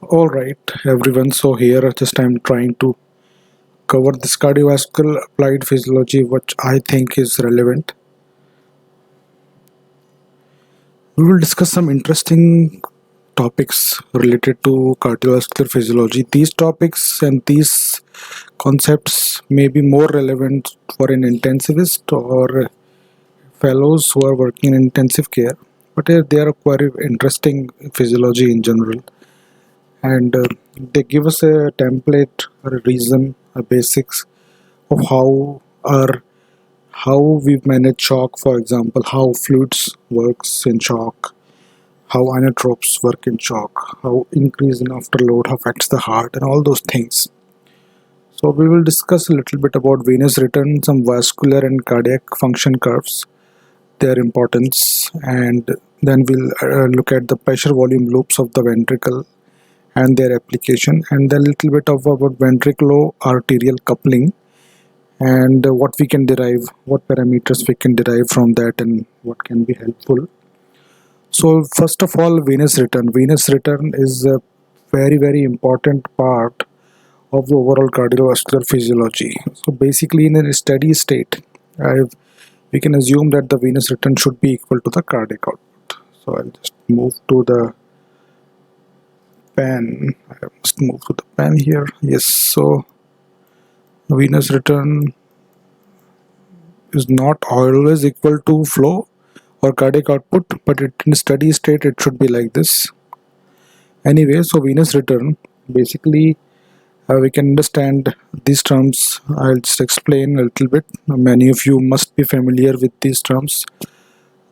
All right, everyone. So here, just I'm trying to cover this cardiovascular applied physiology, which I think is relevant. We will discuss some interesting topics related to cardiovascular physiology. These topics and these concepts may be more relevant for an intensivist or fellows who are working in intensive care, but they are quite interesting physiology in general. And they give us a template, a reason, a basics of how we manage shock, for example, how fluids works in shock, how inotropes work in shock, how increase in afterload affects the heart, and all those things. So we will discuss a little bit about venous return, some vascular and cardiac function curves, their importance, and then we'll look at the pressure volume loops of the ventricle and their application, and then a little bit of about ventriculo arterial coupling and what we can derive, what parameters we can derive from that, and what can be helpful. So first of all, venous return. Venous return is a very important part of the overall cardiovascular physiology. So basically, in a steady state, we can assume that the venous return should be equal to the cardiac output. So I'll just move to the pen. I must move to the pen here. Yes. So venous return is not always equal to flow or cardiac output, but in steady state it should be like this. Anyway, so venous return, basically we can understand these terms. I'll just explain a little bit. Many of you must be familiar with these terms.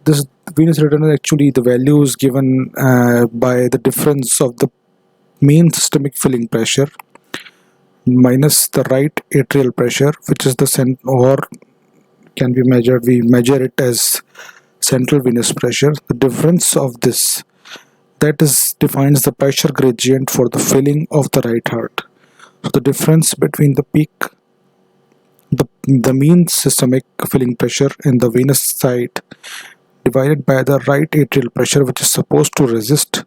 This venous return is actually the value is given by the difference of the mean systemic filling pressure minus the right atrial pressure, which is the or can be measured. We measure it as central venous pressure. The difference of this, that is defines the pressure gradient for the filling of the right heart. So the difference between the peak, the mean systemic filling pressure in the venous side divided by the right atrial pressure, which is supposed to resist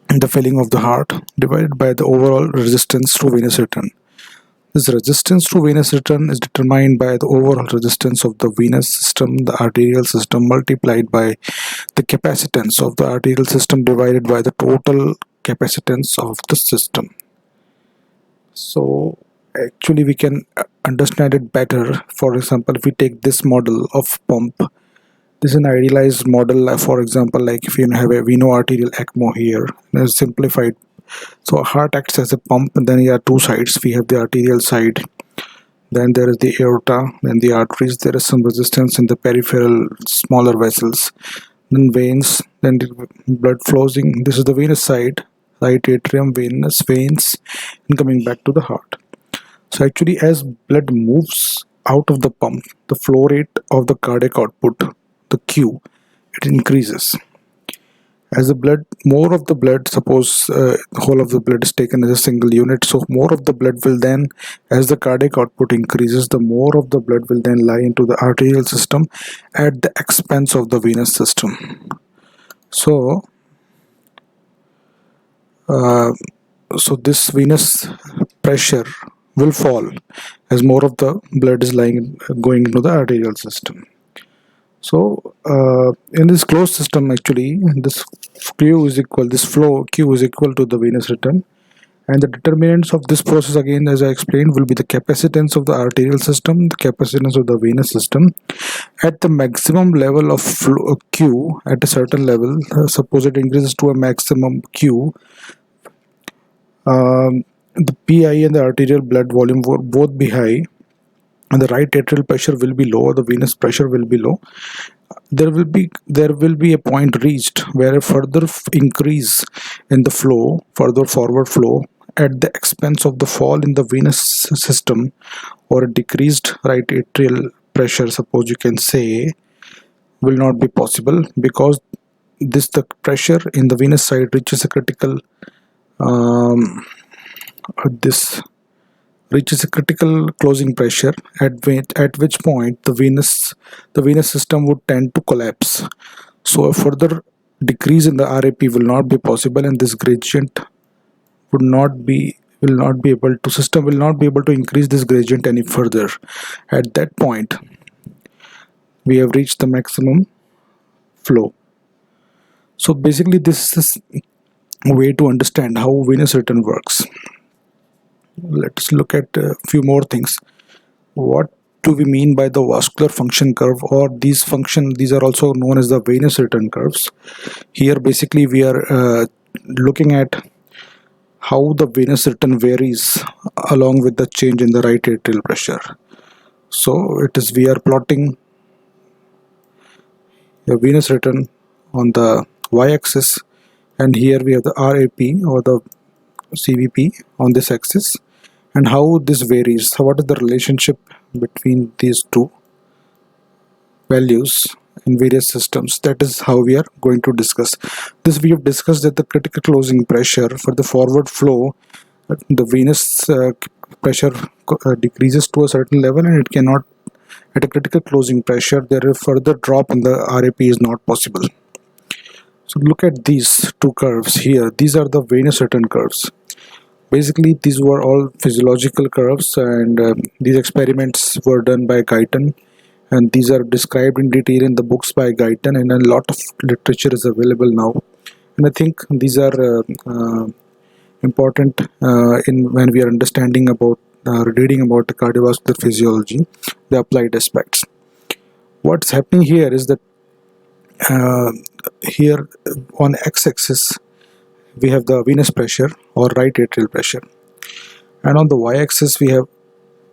the filling of the heart, divided by the overall resistance to venous return. This resistance to venous return is determined by the overall resistance of the venous system, the arterial system, multiplied by the capacitance of the arterial system divided by the total capacitance of the system. So actually we can understand it better. For example, if we take this model of pump, this is an idealized model. For example, like if you have a veno-arterial ECMO here, simplified. So a heart acts as a pump, and then you have two sides. We have the arterial side, then there is the aorta, then the arteries. There is some resistance in the peripheral smaller vessels, then veins, then the blood flows in. This is the venous side, right atrium, venous veins, and coming back to the heart. So actually, as blood moves out of the pump, the flow rate of the cardiac output, the Q, it increases. As the blood, more of the blood, suppose the whole of the blood is taken as a single unit, so more of the blood will then, as the cardiac output increases, the more of the blood will then lie into the arterial system at the expense of the venous system. So this venous pressure will fall as more of the blood is going into the arterial system. So in this closed system, actually this Q is equal, this flow Q is equal to the venous return, and the determinants of this process, again as I explained, will be the capacitance of the arterial system, the capacitance of the venous system. At the maximum level of flow, Q at a certain level, suppose it increases to a maximum Q, the PI and the arterial blood volume will both be high, and the right atrial pressure will be low, the venous pressure will be low. There will be a point reached where a further increase in the flow, further forward flow at the expense of the fall in the venous system, or a decreased right atrial pressure, suppose you can say, will not be possible, because the pressure in the venous side reaches a critical closing pressure, at which point the venous system would tend to collapse. So a further decrease in the RAP will not be possible, and this gradient will not be able to system will not be able to increase this gradient any further. At that point we have reached the maximum flow. So basically this is a way to understand how venous return works. Let's look at a few more things. What do we mean by the vascular function curve, or these are also known as the venous return curves. Here basically we are looking at how the venous return varies along with the change in the right atrial pressure. So it is, we are plotting the venous return on the y-axis, and here we have the RAP or the CVP on this axis, and how this varies. So what is the relationship between these two values in various systems? That is how we are going to discuss this. We have discussed that the critical closing pressure for the forward flow, the venous pressure decreases to a certain level, and it cannot, at a critical closing pressure, there is further drop in the RAP is not possible. So look at these two curves here. These are the venous return curves. Basically these were all physiological curves, and these experiments were done by Guyton, and these are described in detail in the books by Guyton, and a lot of literature is available now. And I think these are important in when we are understanding about reading about the cardiovascular physiology, the applied aspects. What's happening here is that here on x-axis we have the venous pressure or right atrial pressure, and on the y-axis we have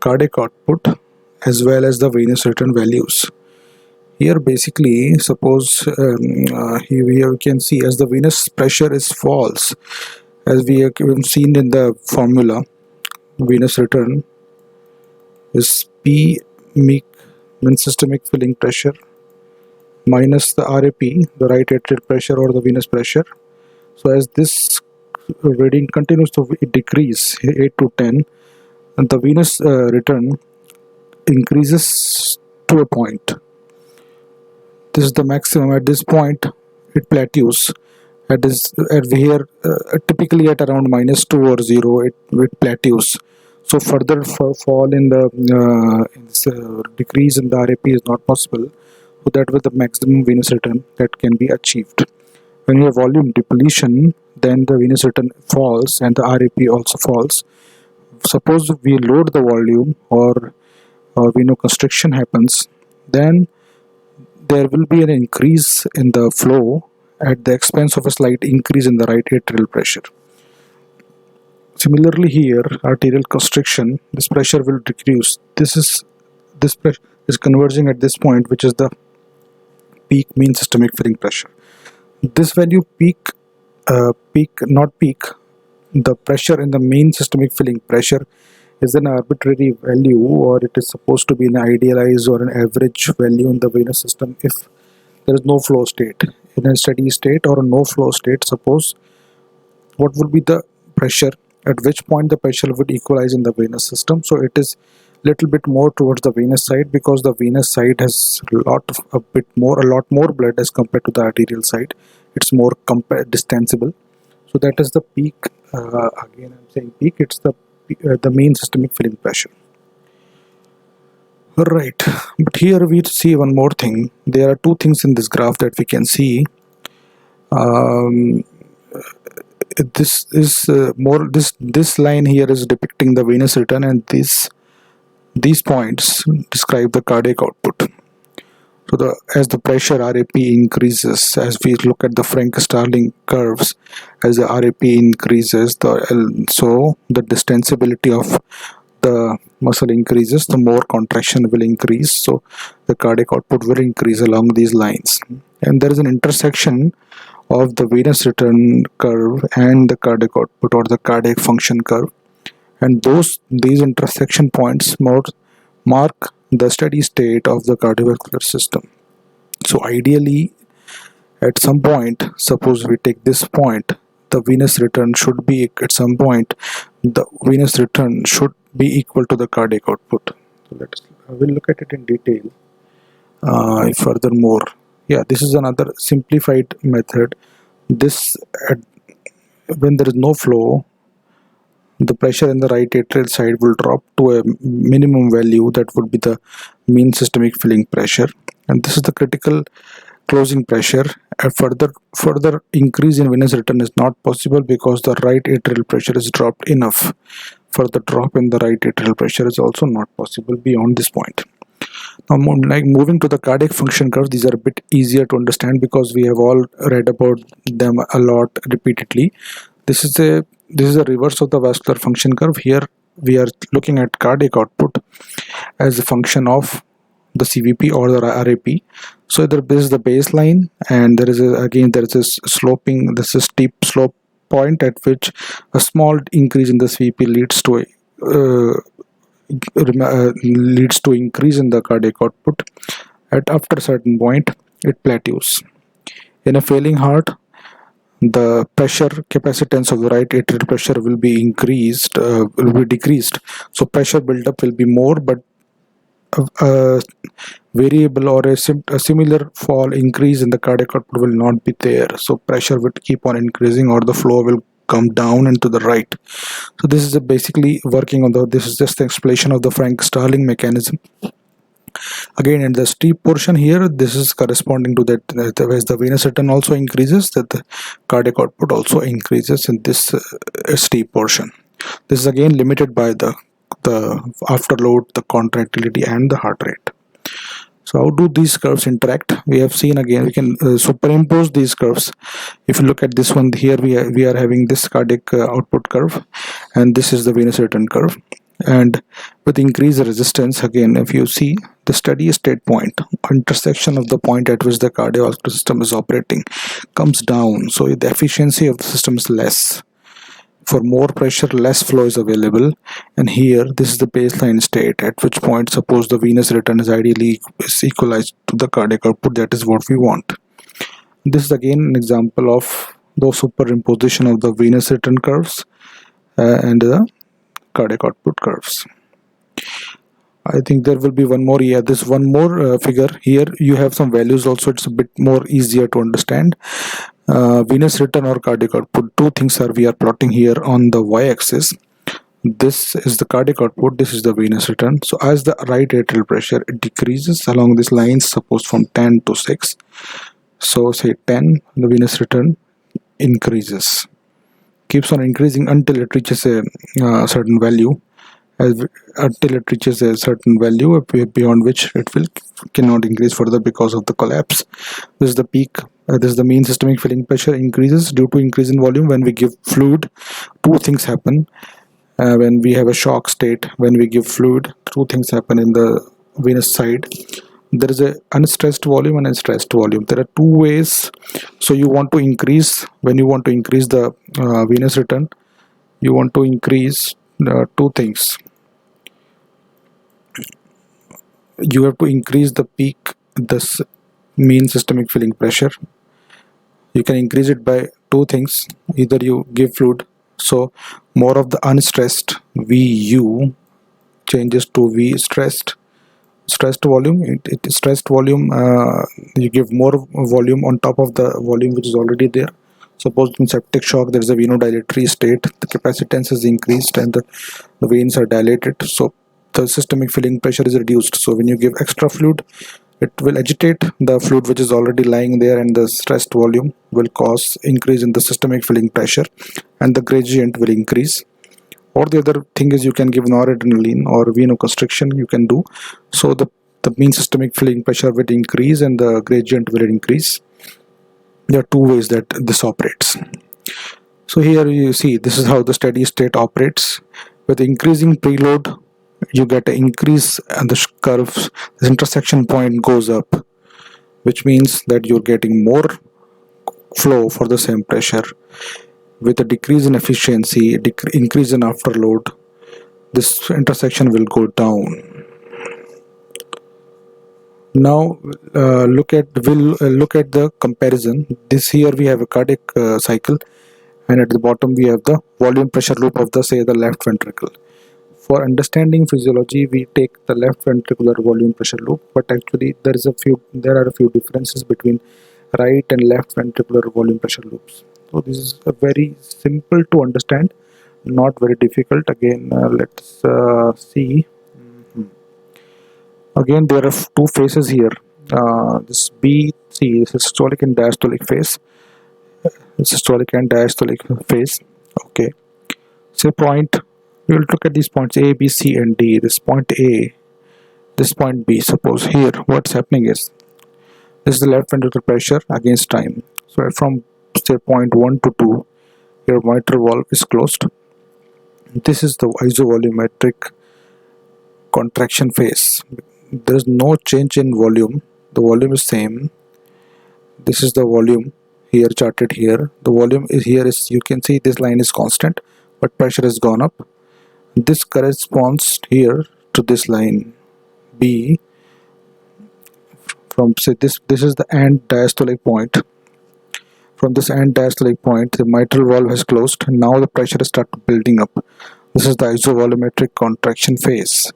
cardiac output as well as the venous return values. Here basically, suppose here we can see as the venous pressure is falls, as we have seen in the formula, venous return is P mean systemic filling pressure minus the RAP, the right atrial pressure or the venous pressure. So as this reading continues to decrease 8 to 10, and the venous return increases to a point. This is the maximum. At this point it plateaus. Here typically at around -2 or 0 it plateaus. So further fall in the decrease in the RAP is not possible. So that was the maximum venous return that can be achieved. When you have volume depletion, then the venous return falls and the RAP also falls. Suppose we load the volume, or constriction happens, then there will be an increase in the flow at the expense of a slight increase in the right atrial pressure. Similarly here, arterial constriction, this pressure will decrease. This pressure is converging at this point, which is the peak mean systemic filling pressure. This value the pressure in the mean systemic filling pressure is an arbitrary value, or it is supposed to be an idealized or an average value in the venous system if there is no flow state. In a steady state or a no flow state, suppose what would be the pressure, at which point the pressure would equalize in the venous system. So it is little bit more towards the venous side, because the venous side has a lot more blood as compared to the arterial side. It's more distensible. So that is the peak. Again I'm saying peak, it's the mean systemic filling pressure. Right, but here we see one more thing. There are two things in this graph that we can see. This is this line here is depicting the venous return, and these points describe the cardiac output. So as the pressure RAP increases, as we look at the Frank-Starling curves, as the RAP increases, so the distensibility of the muscle increases, the more contraction will increase, so the cardiac output will increase along these lines. And there is an intersection of the venous return curve and the cardiac output or the cardiac function curve, and these intersection points mark the steady state of the cardiovascular system. So ideally, at some point, suppose we take this point, the venous return should be, at some point the venous return should be equal to the cardiac output. So we'll look at it in detail furthermore. Yeah, this is another simplified method. When there is no flow, the pressure in the right atrial side will drop to a minimum value that would be the mean systemic filling pressure, and this is the critical closing pressure. A further increase in venous return is not possible because the right atrial pressure is dropped enough. Further drop in the right atrial pressure is also not possible beyond this point. Now, moving to the cardiac function curves, these are a bit easier to understand because we have all read about them a lot repeatedly. This is a reverse of the vascular function curve. Here we are looking at cardiac output as a function of the CVP or the RAP. So this is the baseline, and there is a sloping, this is steep slope point at which a small increase in the CVP leads to increase in the cardiac output. After a certain point, it plateaus. In a failing heart, the pressure capacitance of the right atrial pressure will be decreased. So pressure buildup will be more, but a variable or a similar fall increase in the cardiac output will not be there. So pressure will keep on increasing, or the flow will come down into the right. So this is basically working on this is just the explanation of the Frank-Starling mechanism. Again, in the steep portion here, this is corresponding to that as the venous return also increases, that the cardiac output also increases in this steep portion. This is again limited by the afterload, the contractility, and the heart rate. So how do these curves interact? We have seen again, we can superimpose these curves. If you look at this one here, we are having this cardiac output curve, and this is the venous return curve. And with increased resistance, again, if you see the steady state point, intersection of the point at which the cardiovascular system is operating, comes down. So the efficiency of the system is less. For more pressure, less flow is available, and here this is the baseline state, at which point suppose the venous return is ideally equalized to the cardiac output. That is what we want. This is again an example of the superimposition of the venous return curves and the cardiac output curves. I think there will be one more. Yeah, this one more figure here. You have some values also. It's a bit more easier to understand. Venous return or cardiac output. Two things we are plotting here on the y-axis. This is the cardiac output. This is the venous return. So as the right atrial pressure decreases along these lines, suppose from 10 to 6. So say 10, the venous return increases, keeps on increasing until it reaches a certain value. Until it reaches a certain value beyond which it cannot increase further because of the collapse. This is the peak. This is the mean systemic filling pressure increases due to increase in volume. When we give fluid, two things happen. When we have a shock state, when we give fluid, two things happen in the venous side. There is a unstressed volume and a stressed volume. There are two ways. So you want to increase, when you want to increase the venous return, you want to increase two things. You have to increase the peak, this mean systemic filling pressure. You can increase it by two things. Either you give fluid, so more of the unstressed VU changes to V stressed volume. Stressed volume, you give more volume on top of the volume which is already there. Suppose in septic shock there is a venodilatory state, the capacitance is increased and the veins are dilated, so the systemic filling pressure is reduced. So when you give extra fluid, it will agitate the fluid which is already lying there, and the stressed volume will cause increase in the systemic filling pressure and the gradient will increase. Or the other thing is you can give noradrenaline or vasoconstriction you can do, so the mean systemic filling pressure will increase and the gradient will increase. There are two ways that this operates. So here you see this is how the steady state operates. With increasing preload, you get an increase and the curves, this intersection point goes up, which means that you're getting more flow for the same pressure. With a decrease in efficiency, increase in afterload, this intersection will go down. Now look at the comparison. This here we have a cardiac cycle, and at the bottom we have the volume pressure loop of the left ventricle. For understanding physiology, we take the left ventricular volume pressure loop, but actually there are a few differences between right and left ventricular volume pressure loops. So this is a very simple to understand. not very difficult. Again, let's see. Again, there are two phases here. This BC is systolic and diastolic phase. Systolic and diastolic phase. Okay. Say point. We will look at these points A, B, C, and D. This point A, this point B. Suppose here, what's happening is this is the left ventricular pressure against time. So from say point 1 to 2, your mitral valve is closed. This is the isovolumetric contraction phase. There is no change in volume. The volume is same. This is the volume here charted here. The volume is here is, you can see this line is constant, but pressure has gone up. This corresponds here to this line B. From say this is the end diastolic point. From this end diastolic point, the mitral valve has closed. Now the pressure has started building up. This is the isovolumetric contraction phase.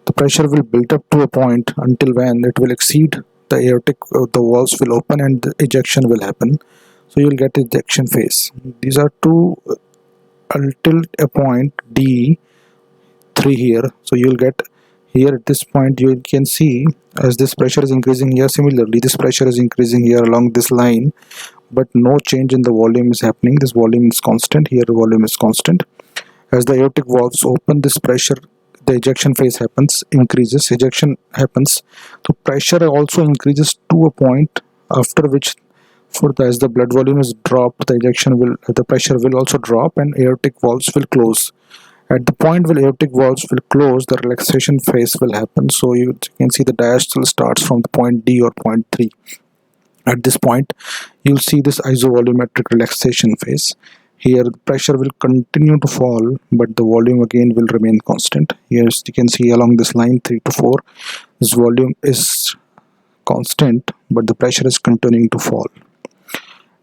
The pressure will build up to a point until when it will exceed the aortic, the valves will open and the ejection will happen. So you will get ejection phase. These are two until a point D3 here. So you will get here at this point, you can see as this pressure is increasing here, similarly this pressure is increasing here along this line, but no change in the volume is happening. This volume is constant. Here the volume is constant. As the aortic valves open, this pressure, the ejection phase happens, increases, ejection happens. So pressure also increases to a point after which as the blood volume is dropped, the pressure will also drop and aortic valves will close. At the point where aortic valves will close, the relaxation phase will happen. So you can see the diastole starts from the point D or point 3. At this point, you'll see this isovolumetric relaxation phase. Here, the pressure will continue to fall, but the volume again will remain constant. Here, you can see along this line 3 to 4, this volume is constant, but the pressure is continuing to fall.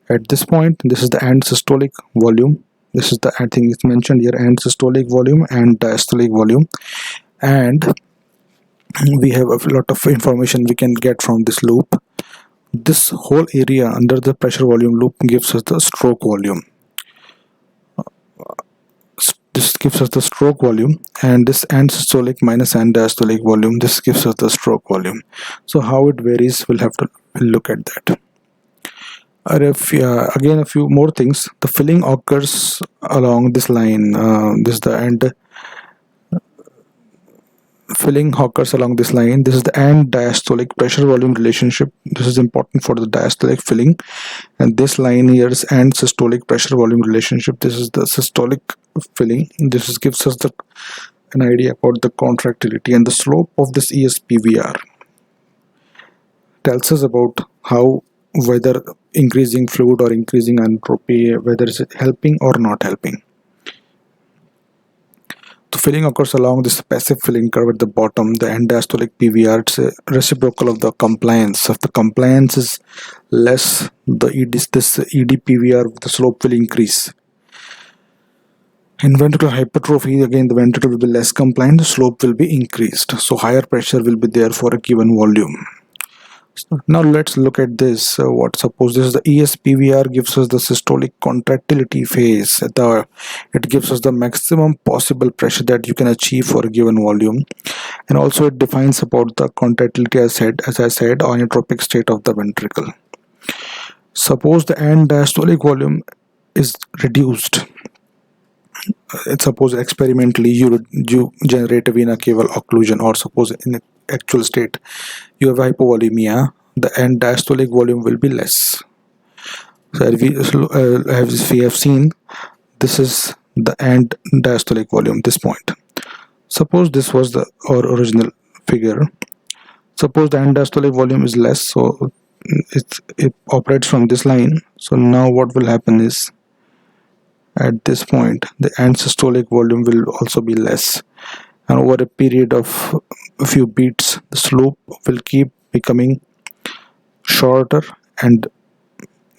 At this point, this is the end systolic volume. This is the, I think it's mentioned here, end systolic volume and diastolic volume. And we have a lot of information we can get from this loop. This whole area under the pressure volume loop gives us the stroke volume. This gives us the stroke volume, and this end systolic minus end diastolic volume, this gives us the stroke volume. So how it varies, we'll have to look at that. Again, a few more things. The filling occurs along this line. This is the end. Filling occurs along this line. This is the end diastolic pressure volume relationship. This is important for the diastolic filling. And this line here is end systolic pressure volume relationship. This is the systolic filling. This gives us an idea about the contractility, and the slope of this ESPVR tells us about how, whether increasing fluid or increasing entropy, whether it's helping or not helping. The filling occurs along this passive filling curve at the bottom, the end diastolic PVR. It's a reciprocal of the compliance. If the compliance is less, this ED PVR, the slope will increase. In ventricular hypertrophy, again the ventricle will be less compliant, the slope will be increased. So higher pressure will be there for a given volume. Now let's look at this. Suppose this is the ESPVR, gives us the systolic contractility phase. It gives us the maximum possible pressure that you can achieve for a given volume, and also it defines about the contractility as I said, inotropic state of the ventricle. Suppose the end diastolic volume is reduced. Suppose experimentally you generate a vena cava occlusion, or suppose in actual state you have hypovolemia, the end diastolic volume will be less. So as we have seen, this is the end diastolic volume, this point. Suppose this was our original figure. Suppose the end diastolic volume is less, so it operates from this line. So now what will happen is, at this point the end systolic volume will also be less, and over a period of a few beats the slope will keep becoming shorter and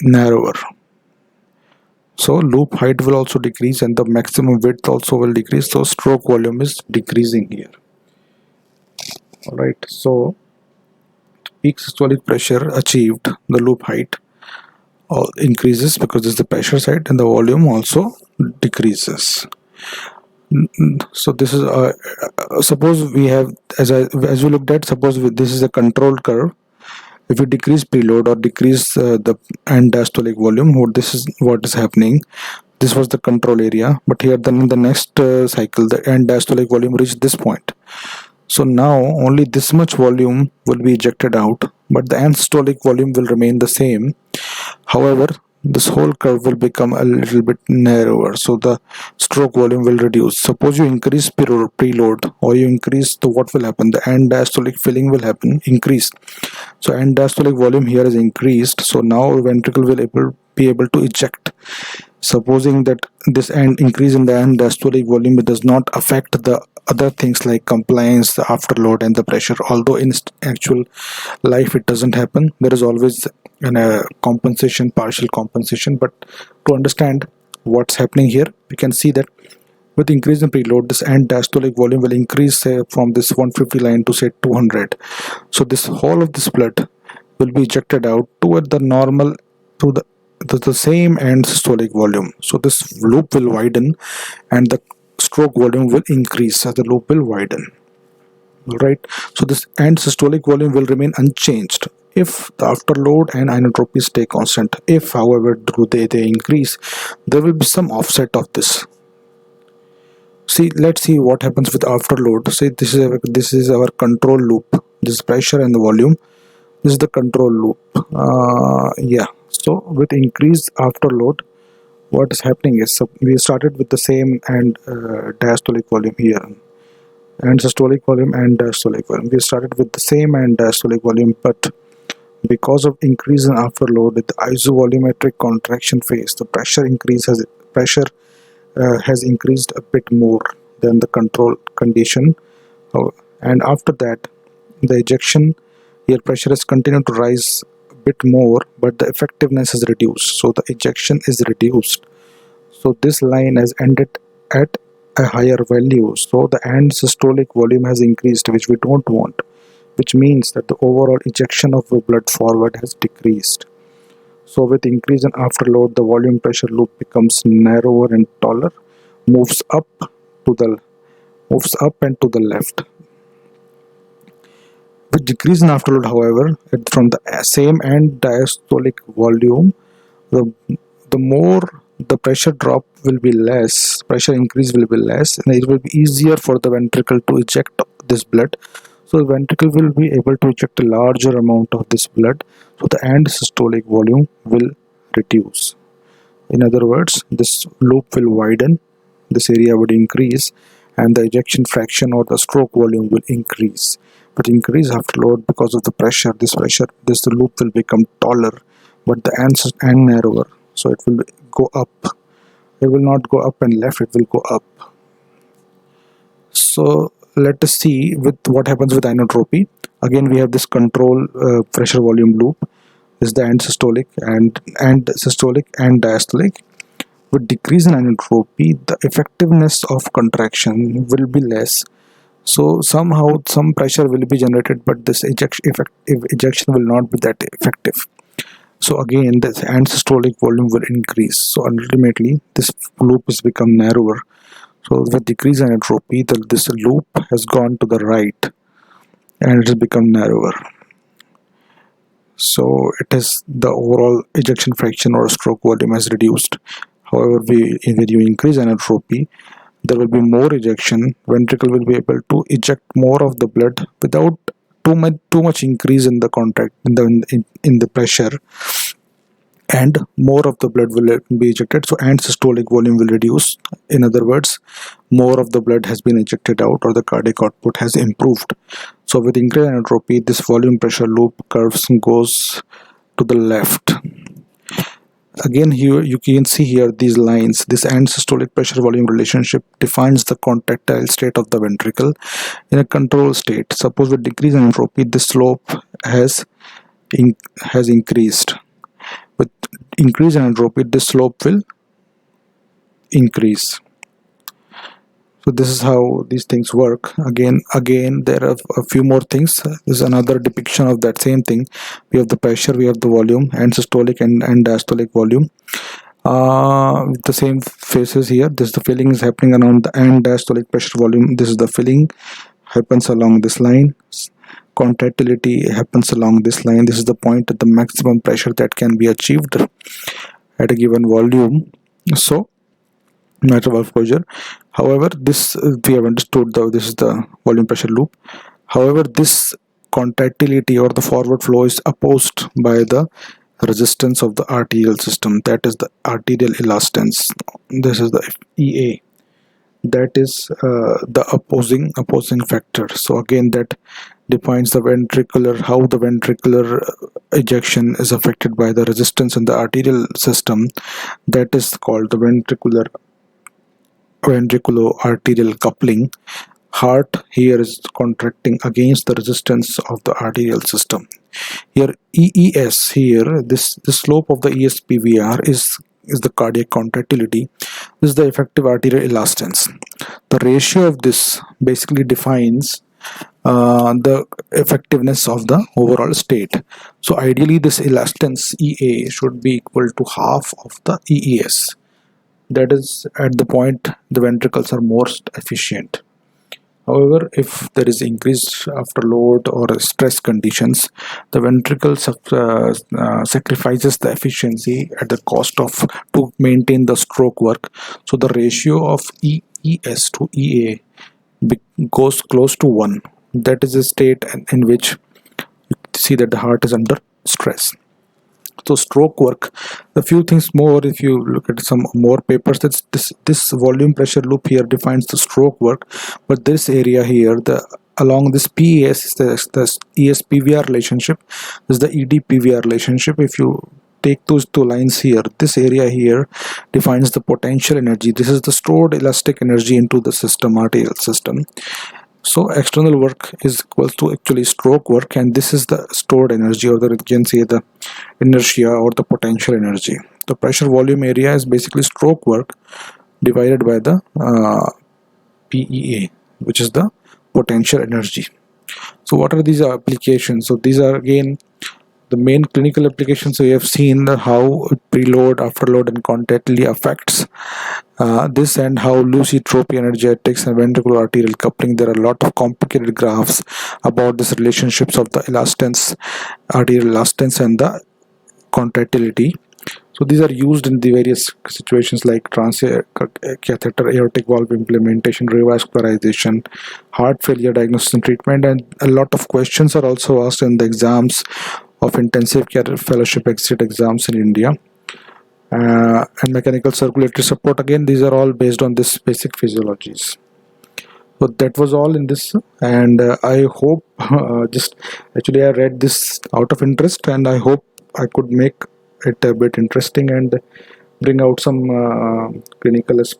narrower. So loop height will also decrease and the maximum width also will decrease, so stroke volume is decreasing here. Alright, so peak systolic pressure achieved, the loop height increases because this is the pressure side, and the volume also decreases. So this is suppose we have, as we looked at, suppose this is a controlled curve. If you decrease preload or decrease the end diastolic volume, this is what is happening. This was the control area, but here then in the next cycle the end diastolic volume reached this point. So now only this much volume will be ejected out, but the end systolic volume will remain the same. However, this whole curve will become a little bit narrower, so the stroke volume will reduce. Suppose you increase preload, or you increase the, what will happen? The end diastolic filling will happen, increase. So end diastolic volume here is increased, so now ventricle will be able to eject. Supposing that this increase in the end diastolic volume does not affect the other things like compliance, the afterload, and the pressure, although in actual life it doesn't happen. There is always a compensation, partial compensation, but to understand what's happening here, we can see that with increase in preload, this end diastolic volume will increase, say, from this 150 line to say 200. So this whole of this blood will be ejected out toward the normal, to the same end systolic volume. So this loop will widen and the stroke volume will increase as the loop will widen. Alright, so this end systolic volume will remain unchanged if the afterload and inotropy stay constant. If, however, they increase, there will be some offset of this. See, let's see what happens with afterload. Say this is our control loop. This is pressure and the volume. This is the control loop. Yeah. So with increased afterload, what is happening is, we started with the same and diastolic volume here, and systolic volume and diastolic volume. We started with the same and diastolic volume, but because of increase in afterload, the isovolumetric contraction phase, the pressure has increased a bit more than the control condition. And after that, the ejection here pressure has continued to rise a bit more, but the effectiveness is reduced, so the ejection is reduced. So this line has ended at a higher value, so the end systolic volume has increased, which we don't want, which means that the overall ejection of the blood forward has decreased. So with increase in afterload, the volume pressure loop becomes narrower and taller, moves up and to the left. With decrease in afterload, however, from the same end diastolic volume, the more the pressure drop will be less, pressure increase will be less, and it will be easier for the ventricle to eject this blood. So the ventricle will be able to eject a larger amount of this blood, so the end systolic volume will reduce. In other words, this loop will widen, this area would increase, and the ejection fraction or the stroke volume will increase. But increase afterload, because of the pressure, this loop will become taller, but the ends and narrower, so it will go up. It will not go up and left, it will go up. So let us see with what happens with inotropy. Again, we have this control pressure volume loop. This is the end systolic and diastolic. With decrease in inotropy, the effectiveness of contraction will be less. So somehow some pressure will be generated, but this ejection will not be that effective. So again, the end systolic volume will increase. So ultimately, this loop has become narrower. So with decrease in inotropy, this loop has gone to the right, and it has become narrower. So it is the overall ejection fraction or stroke volume has reduced. However, when you increase inotropy, there will be more ejection. Ventricle will be able to eject more of the blood without too much increase in the contract in the pressure, and more of the blood will be ejected. So end systolic volume will reduce. In other words, more of the blood has been ejected out, or the cardiac output has improved. So with increased inotropy, this volume pressure loop curves goes to the left. Again, here you can see here these lines. This end systolic pressure volume relationship defines the contractile state of the ventricle in a control state. Suppose with decrease in entropy, the slope has increased. With increase in entropy, the slope will increase. So this is how these things work. Again, there are a few more things. This is another depiction of that same thing. We have the pressure, we have the volume, and systolic and diastolic volume. with the same phases here. This the filling is happening around the end diastolic pressure volume. This is the filling happens along this line. Contractility happens along this line. This is the point at the maximum pressure that can be achieved at a given volume. So mitral valve closure. However, this we have understood this is the volume pressure loop. However, this contractility or the forward flow is opposed by the resistance of the arterial system, that is the arterial elastance. This is the EA, that is the opposing factor. So again, that defines the ventricular, how the ventricular ejection is affected by the resistance in the arterial system. That is called the ventriculo-arterial coupling. Heart here is contracting against the resistance of the arterial system. Here EES, here this slope of the ESPVR is the cardiac contractility. This is the effective arterial elastance. The ratio of this basically defines the effectiveness of the overall state. So ideally this elastance EA should be equal to half of the EES. That is at the point the ventricles are most efficient. However, if there is increased afterload or stress conditions, the ventricle sacrifices the efficiency at the cost of to maintain the stroke work. So the ratio of EES to EA goes close to 1. That is a state in which you see that the heart is under stress. So stroke work, a few things more. If you look at some more papers, that's this volume pressure loop here defines the stroke work, but this area here, the along this PES is the ES-PVR relationship, this is the ED-PVR relationship. If you take those two lines here, this area here defines the potential energy. This is the stored elastic energy into the system, arterial system. So external work is equals to actually stroke work, and this is the stored energy, or you can say the inertia or the potential energy. The pressure volume area is basically stroke work divided by the PEA, which is the potential energy. So what are these applications? So these are again the main clinical applications. So we have seen how preload, afterload, and contractility affects this, and how lucitropy, energetics, and ventricular arterial coupling. There are a lot of complicated graphs about these relationships of the elastance, arterial elastance, and the contractility. So these are used in the various situations like transcatheter aortic valve implementation, revascularization, heart failure diagnosis and treatment, and a lot of questions are also asked in the exams of intensive care fellowship exit exams in India. And mechanical circulatory support, again these are all based on this basic physiologies. So that was all in this, and I hope just actually I read this out of interest, and I hope I could make it a bit interesting and bring out some clinical aspects